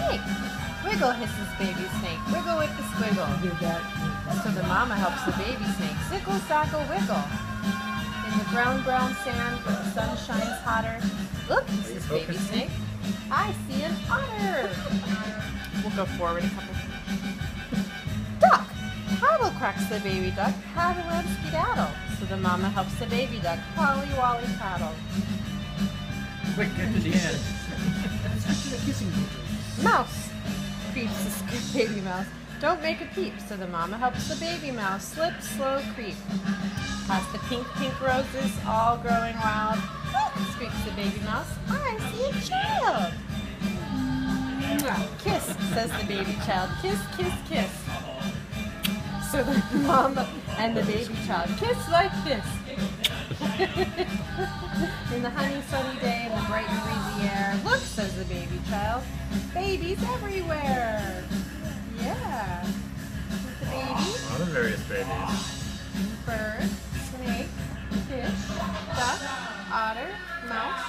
snake. Wiggle, hisses baby snake. Wiggle with the squiggle. So the mama helps the baby snake. Sickle, sackle, wiggle. In the brown, brown sand where the sun shines hotter. Look, hisses baby snake. I see an otter. We'll go forward a couple. Duck. Paddle, cracks the baby duck. Paddle and skedaddle. So the mama helps the baby duck. Polly, wally, paddle. Quick, get to the end. Mouse. Creeps the baby mouse. Don't make a peep. So the mama helps the baby mouse. Slip, slow, creep. Past the pink, pink roses, all growing wild. Look, squeaks the baby mouse. I see a child. Kiss, says the baby child. Kiss, kiss, kiss. So the mama and the baby child kiss like this. In the honey sunny day, in the bright and breezy air. Look, says the baby child. Babies everywhere. Yeah. With the baby. All the various babies. Bird, snake, fish, duck, otter, mouse,